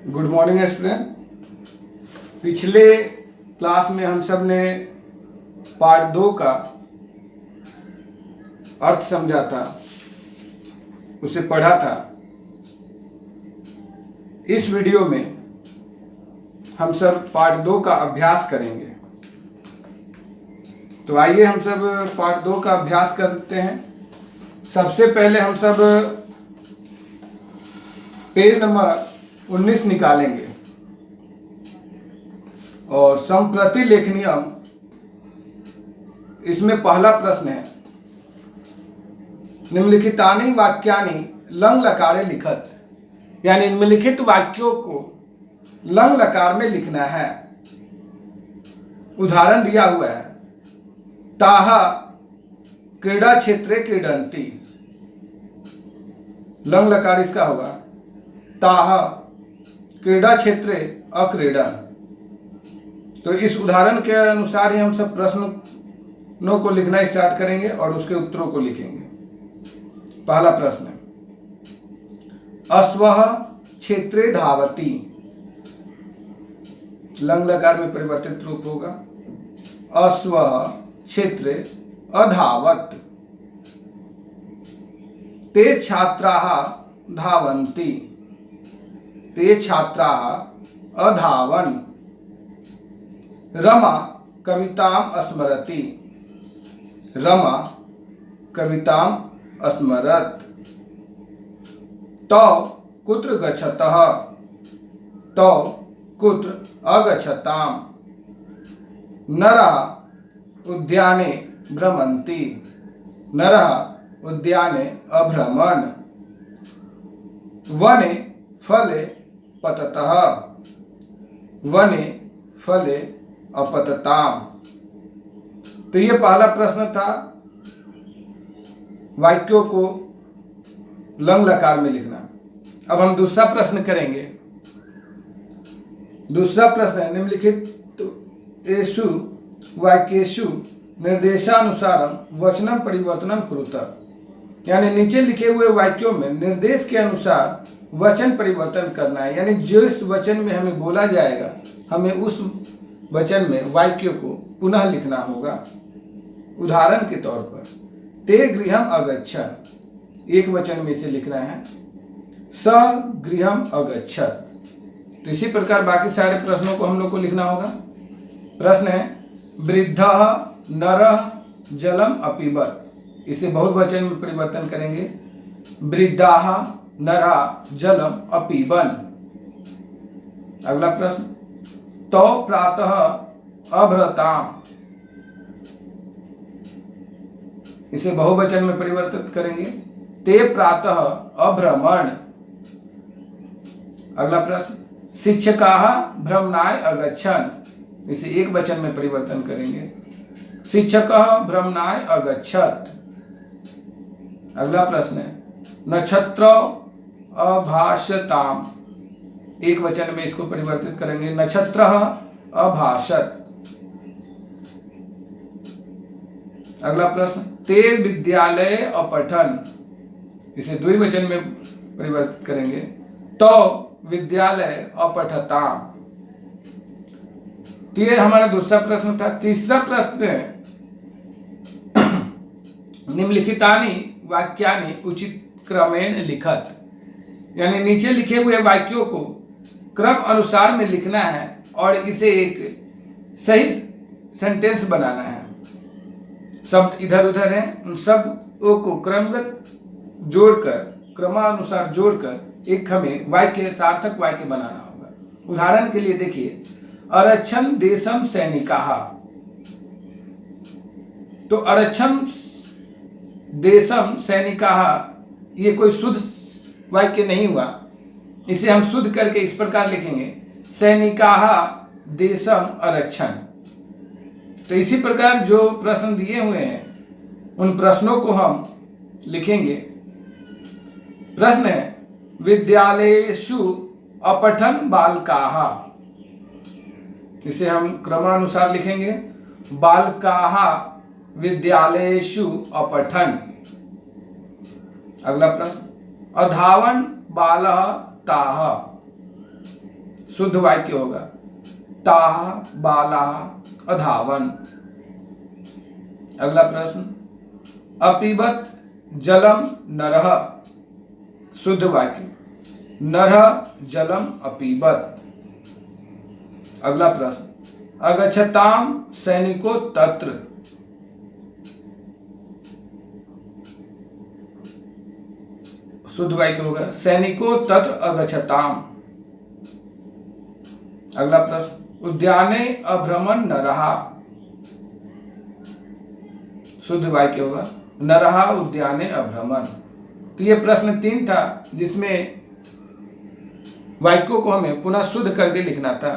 Good morning student. पिछले class में हम सब ने पार्ट 2 का अर्थ समझा था, उसे पढ़ा था। इस वीडियो में हम सब पार्ट 2 का अभ्यास करेंगे। तो आइए हम सब पार्ट 2 का अभ्यास करते हैं। सबसे पहले हम सब पेज नंबर 19 निकालेंगे और संप्रति लेखनीयम, इसमें पहला प्रश्न है, निम्नलिखितानि वाक्यानि लंग लकारे लिखत, यानी निम्नलिखित वाक्यों को लंग लकार में लिखना है। उदाहरण दिया हुआ है, ताहा क्रीड़ा क्षेत्रे क्रीडन्ति। लंग लकार इसका होगा ताहा क्रीड़ा क्षेत्रे अक्रीडन। तो इस उदाहरण के अनुसार ही हम सब प्रश्नों को लिखना स्टार्ट करेंगे और उसके उत्तरों को लिखेंगे। पहला प्रश्न, अश्वः क्षेत्रे धावति। लंग लकार में परिवर्तित रूप होगा, अश्वः क्षेत्रे अधावत्। ते छात्राः धावन्ति, ते छात्राः अधावन्। रमा कविताम् अस्मरति, रमा कविताम् अस्मरत्। तौ कुत्र गच्छतः, तौ कुत्र अगच्छताम्। नरः उद्याने भ्रमन्ति, नरः उद्याने अभ्रमन्। वने फले पततः, वने फले अपतताम्। तो ये पहला प्रश्न था, वाक्यों को लंग लकार में लिखना। अब हम दूसरा प्रश्न करेंगे। दूसरा प्रश्न है, निम्नलिखित एषु वाक्येषु निर्देशानुसारम वचनम परिवर्तनम कुरुत। यानी नीचे लिखे हुए वाक्यों में निर्देश के अनुसार वचन परिवर्तन करना है। यानी जिस वचन में हमें बोला जाएगा, हमें उस वचन में वाक्य को पुनः लिखना होगा। उदाहरण के तौर पर, ते गृहम अगच्छन्, एक वचन में इसे लिखना है, सः गृहम अगच्छत्। तो इसी प्रकार बाकी सारे प्रश्नों को हम लोग को लिखना होगा। प्रश्न है, वृद्धः नरः जलम अपिबत्। इसे बहुवचन में परिवर्तन करेंगे, वृद्धाः नरः जलम अपिबन्। अगला प्रश्न, तौ प्रातः अभ्रताम्। इसे बहुवचन में परिवर्तित करेंगे, ते प्रातः अभ्रमन्। अगला प्रश्न, शिक्षकाः भ्रमणाय अगच्छन्। इसे एक वचन में परिवर्तन करेंगे, शिक्षकः भ्रमणाय अगच्छत्। अगला प्रश्न है, नक्षत्र अभाषताम्। एक वचन में इसको परिवर्तित करेंगे, नक्षत्रः अभाषत। अगला प्रश्न, ते विद्यालये अपठन्। इसे द्विवचन में परिवर्तित करेंगे, तो विद्यालय अपठताम्। तो ये हमारा दूसरा प्रश्न था। तीसरा प्रश्न है, निम्नलिखितानि वाक्यानि उचित क्रमेण लिखत। यानी नीचे लिखे हुए वाक्यों को क्रम अनुसार में लिखना है और इसे एक सही सेंटेंस बनाना है। शब्द इधर उधर हैं, उन शब्दों को क्रमगत जोड़कर, क्रमानुसार जोड़कर एक हमें वाक्य, सार्थक वाक्य बनाना होगा। उदाहरण के लिए देखिए, अरक्षन् देशम सैनिकाः। तो अरक्षन् देशम सैनिकाः, ये कोई शुद्ध वाक्य नहीं हुआ। इसे हम शुद्ध करके इस प्रकार लिखेंगे, सैनिकाः देशम अरक्षन्। तो इसी प्रकार जो प्रश्न दिए हुए हैं उन प्रश्नों को हम लिखेंगे। प्रश्न है, विद्यालयेषु अपठन् बालकाः। इसे हम क्रमानुसार लिखेंगे, बालकाः विद्यालयेषु अपठन्। अगला प्रश्न, अधावन् बालः ताह, शुद्ध वाक्य होगा ताह बालाः अधावन। अगला प्रश्न, अपीबत जलम नरः, शुद्ध वाक्य नरः जलम अपीबत। अगला प्रश्न, अगच्छताम सैनिको तत्र, शुद्ध वाक्य होगा सैनिको तत्र अगच्छताम। अगला प्रश्न, उद्याने अभ्रमण नरः, शुद्ध वाक्य होगा नरः उद्याने अभ्रमण। तो ये प्रश्न 3 था जिसमें वाक्यों को हमें पुनः शुद्ध करके लिखना था।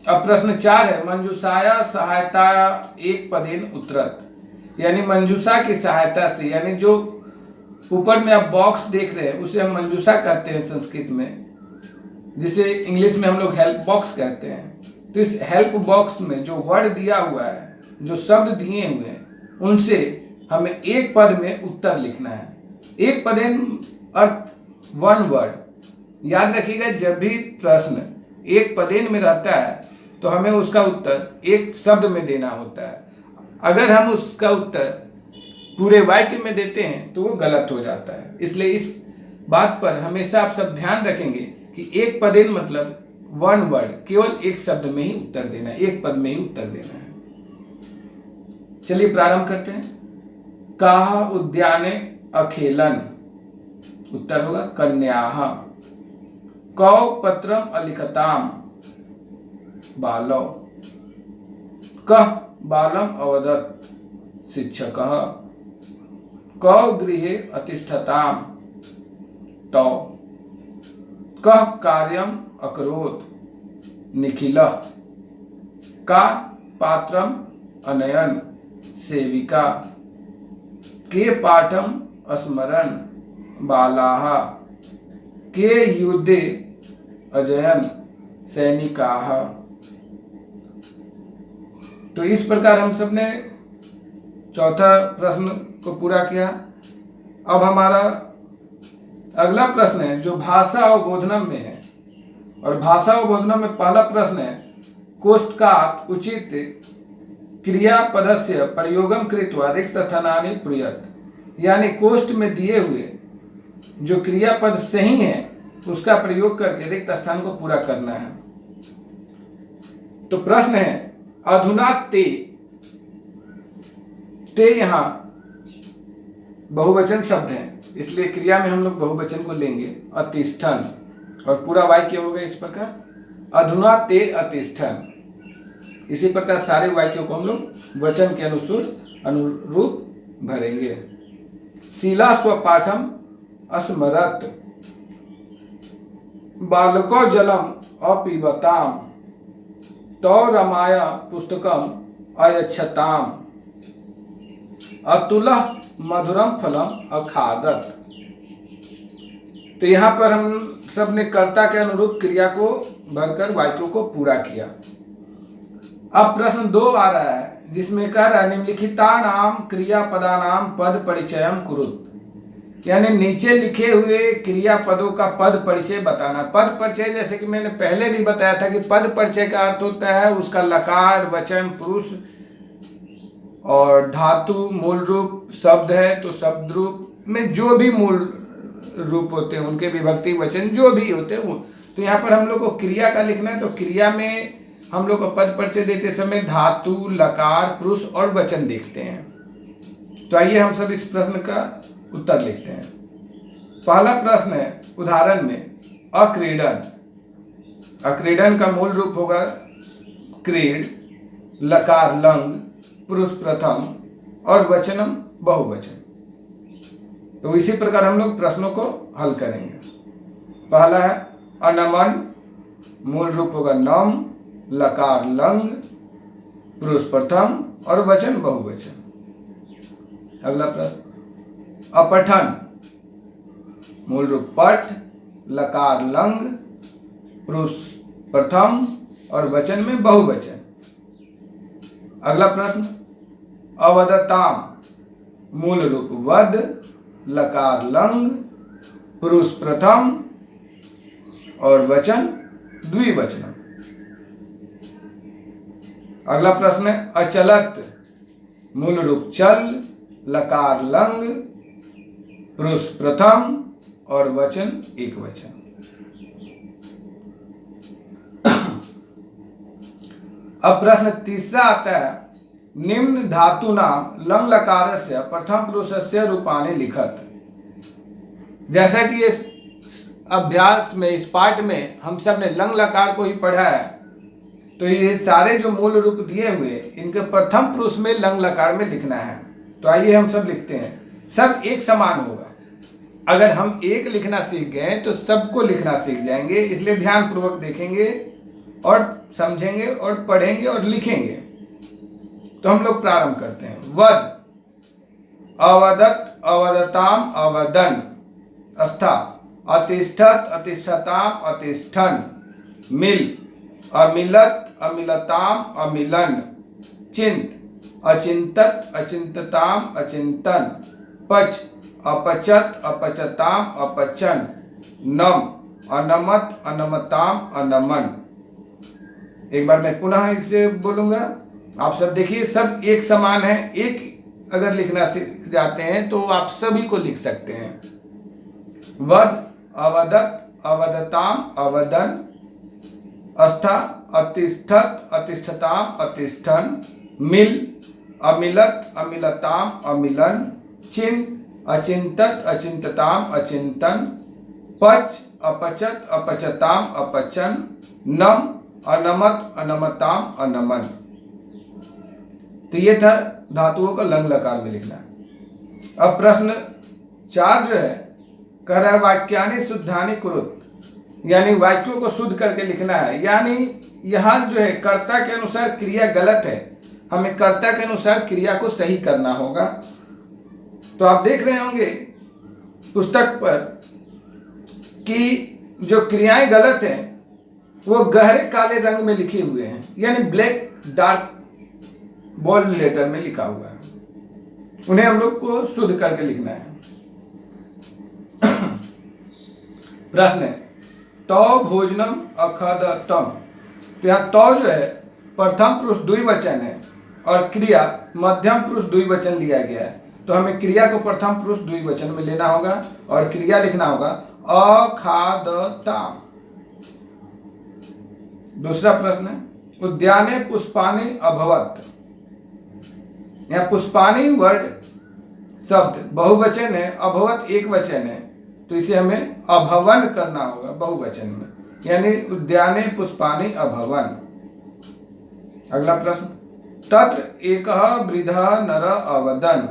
अब प्रश्न 4 है, मंजूषाया सहायता एक पदेन उत्तरत, यानी मंजूषा की सहायता से, यानी जो ऊपर में आप बॉक्स देख रहे हैं उसे हम मंजूषा कहते हैं संस्कृत में, जिसे इंग्लिश में हम लोग हेल्प बॉक्स कहते हैं। तो इस हेल्प बॉक्स में जो वर्ड दिया हुआ है, जो शब्द दिए हुए हैं, उनसे हमें एक पद में उत्तर लिखना है। एक पदेन अर्थ 1 वर्ड। याद रखिएगा, जब भी प्रश्न एक पदेन में रहता है तो हमें उसका उत्तर एक शब्द में देना होता है। अगर हम उसका उत्तर पूरे वाक्य में देते हैं तो वो गलत हो जाता है। इसलिए इस बात पर हमेशा आप सब ध्यान रखेंगे कि एक पदेन मतलब 1 वर्ड, केवल एक शब्द में ही उत्तर देना है, एक पद में ही उत्तर देना है। चलिए प्रारंभ करते हैं। काह उद्याने अखेलन, उत्तर होगा कन्याः। कौ पत्रम अलिखताम, बालौ। कः बालम अवदत्, शिक्षकः। कौ गृहे अतिष्ठताम, तौ। कः कार्यम अकरोत्, निखिलः। का पात्रम अनयन, सेविका। के पाठम स्मरन्, बालाः। के युद्धे अजयन्, सैनिकाः। तो इस प्रकार हम सब ने चौथा प्रश्न को पूरा किया। अब हमारा अगला प्रश्न है जो भाषा अवबोधनम में है, और भाषा अवबोधनम में पहला प्रश्न है, कोष्ठकात् उचित क्रियापदस्य प्रयोगम कृत्वा रिक्त स्थानानि पूरयत, यानी कोष्ठ में दिए हुए जो क्रियापद सही है उसका प्रयोग करके रिक्त स्थान को पूरा करना है। तो प्रश्न है, अधुना ते, ते यहां बहुवचन शब्द है, इसलिए क्रिया में हम लोग बहुवचन को लेंगे अतिष्ठन, और पूरा वाक्य होगा इस प्रकार, अधुना ते अतिष्ठन। इसी प्रकार सारे वाक्यों को हम लोग वचन के अनुरूप भरेंगे। शीला स्वपाठम स्मरत, बालको जलम अपीबताम, तौ रमाय पुस्तकम अयच्छताम, अतुलः मधुरम फलम अखादत। तो यहाँ पर हम सब ने कर्ता के अनुरूप क्रिया को भरकर वाक्यों को पूरा किया। अब प्रश्न 2 आ रहा है जिसमें कह रहा है, निम्नलिखितानाम क्रियापदानाम पद परिचयम कुरुत, यानी नीचे लिखे हुए क्रियापदों का पद परिचय बताना। पद परिचय जैसे कि मैंने पहले भी बताया था कि पद परिचय का अर्थ होता है उसका लकार, वचन, पुरुष और धातु मूल रूप, शब्द है तो शब्द रूप में जो भी मूल रूप होते हैं उनके विभक्ति वचन जो भी होते हैं वो। तो यहाँ पर हम लोग को क्रिया का लिखना है, तो क्रिया में हम लोग को पद परिचय देते समय धातु, लकार, पुरुष और वचन देखते हैं। तो आइए हम सब इस प्रश्न का उत्तर लिखते हैं। पहला प्रश्न है उदाहरण में, अक्रीडन। अक्रीडन का मूल रूप होगा क्रीड, लकार लंग, पुरुष प्रथम और वचनम बहुवचन। तो इसी प्रकार हम लोग प्रश्नों को हल करेंगे। पहला है अनमन, मूल रूप होगा नम, लकार लंग, पुरुष प्रथम और वचन बहुवचन। अगला प्रश्न अपठन, मूल रूप पठ, लकार लंग, पुरुष प्रथम और वचन में बहुवचन। अगला प्रश्न अवदताम, मूल रूप वद, लकार लंग, पुरुष प्रथम और वचन द्विवचनम। अगला प्रश्न है अचलत, मूल रूप चल, लकार लंग, पुरुष प्रथम और वचन एक वचन। अब प्रश्न तीसरा आता है निम्न धातु नाम लंग लकारस्य प्रथम पुरुषस्य रूपाणि लिखत। जैसा कि इस अभ्यास में, इस पाठ में हम सब ने लंग लकार को ही पढ़ा है, तो ये सारे जो मूल रूप दिए हुए इनके प्रथम पुरुष में लंग लकार में लिखना है। तो आइए हम सब लिखते हैं। सब एक समान होगा। अगर हम एक लिखना सीख गए तो सबको लिखना सीख जाएंगे, इसलिए ध्यान पूर्वक देखेंगे और समझेंगे और पढ़ेंगे और लिखेंगे। तो हम लोग प्रारंभ करते हैं। वद, अवदत, अवदताम, अवदन। अस्था, अतिष्ठत, अतिष्ठताम, अतिष्ठन। मिल, अमिलत, अमिलताम, अमिलन। चिंत, अचिंतत, अचिंतताम, अचिंतन। पच, अपचत, अपचताम, अपचन। नम, अनमत, अनमताम, अनमन। एक बार मैं पुनः इसे बोलूंगा, आप सब देखिए। सब एक समान है। एक अगर लिखना सीख जाते हैं तो आप सभी को लिख सकते हैं। वद, अवदत, अवदताम, अवदन। अस्था, अतिष्ठत, अतिष्ठताम, अतिष्ठन। मिल, अमिलत, अमिलताम, अमिलन। चिंत, अचिंतत, अचिंतताम, अचिंतन। पच, अपचत, अपचताम, अपचन। नम, अनमत, अनमताम, अनमन। तो ये था धातुओं का लंग लकार में लिखना। अब प्रश्न 4 जो है कह रहा है वाक्यानि शुद्धानि कुरुत, यानी वाक्यों को शुद्ध करके लिखना है। यानी यहाँ जो है कर्ता के अनुसार क्रिया गलत है, हमें कर्ता के अनुसार क्रिया को सही करना होगा। तो आप देख रहे होंगे पुस्तक पर कि जो क्रियाएं गलत हैं वो गहरे काले रंग में लिखे हुए हैं, यानी ब्लैक डार्क बोल्ड लेटर में लिखा हुआ है। उन्हें हम लोग को शुद्ध करके लिखना है। प्रश्न है तौ भोजनम अखदतम। तो यहाँ तौ जो है प्रथम पुरुष द्विवचन है और क्रिया मध्यम पुरुष द्विवचन लिया गया है। तो हमें क्रिया को प्रथम पुरुष द्विवचन में लेना होगा और क्रिया लिखना होगा अखादताम। दूसरा प्रश्न है उद्याने पुष्पाणि अभवत्। यहाँ पुष्पाणि वर्ड शब्द बहुवचन है, अभवत एक वचन है, तो इसे हमें अभवन करना होगा बहुवचन में, यानी उद्याने पुष्पाणि अभवन। अगला प्रश्न तत्र एकः वृद्धः नर अवदन।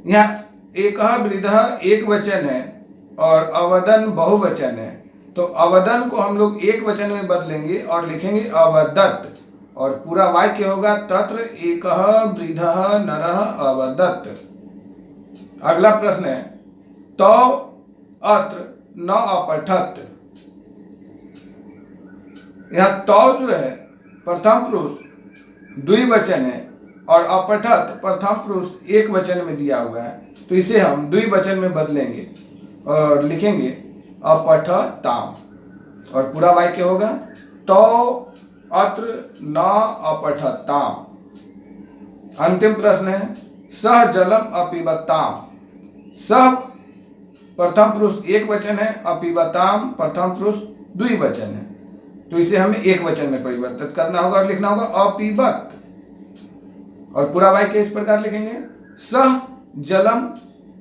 यहाँ एकः वृद्धः एक वचन है और अवदन बहुवचन है, तो अवदन को हम लोग एक वचन में बदलेंगे और लिखेंगे अवदत्त, और पूरा वाक्य होगा तत्र एकः वृद्धः नरः अवदत्। अगला प्रश्न है तो अत्र न अपठत। यहाँ तो जो है प्रथम पुरुष द्विवचन है और अपठत प्रथम पुरुष एक वचन में दिया हुआ है, तो इसे हम द्विवचन में बदलेंगे और लिखेंगे अपठताम, और पूरा वाक्य होगा तो अत्र न अपठताम। अंतिम प्रश्न है सह जलम अपिबताम। सह प्रथम पुरुष एक वचन है, अपिबताम प्रथम पुरुष द्विवचन है, तो इसे हमें एक वचन में परिवर्तित करना होगा और लिखना होगा अपिबत, और पूरा वाक्य इस प्रकार लिखेंगे सह जलम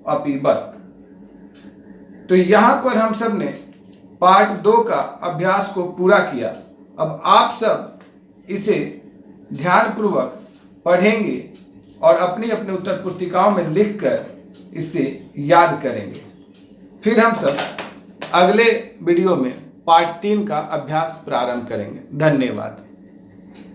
अपिबत। तो यहां पर हम सब ने पार्ट 2 का अभ्यास को पूरा किया। अब आप सब इसे ध्यानपूर्वक पढ़ेंगे और अपनी अपनी उत्तर पुस्तिकाओं में लिखकर इसे याद करेंगे। फिर हम सब अगले वीडियो में पार्ट 3 का अभ्यास प्रारंभ करेंगे। धन्यवाद।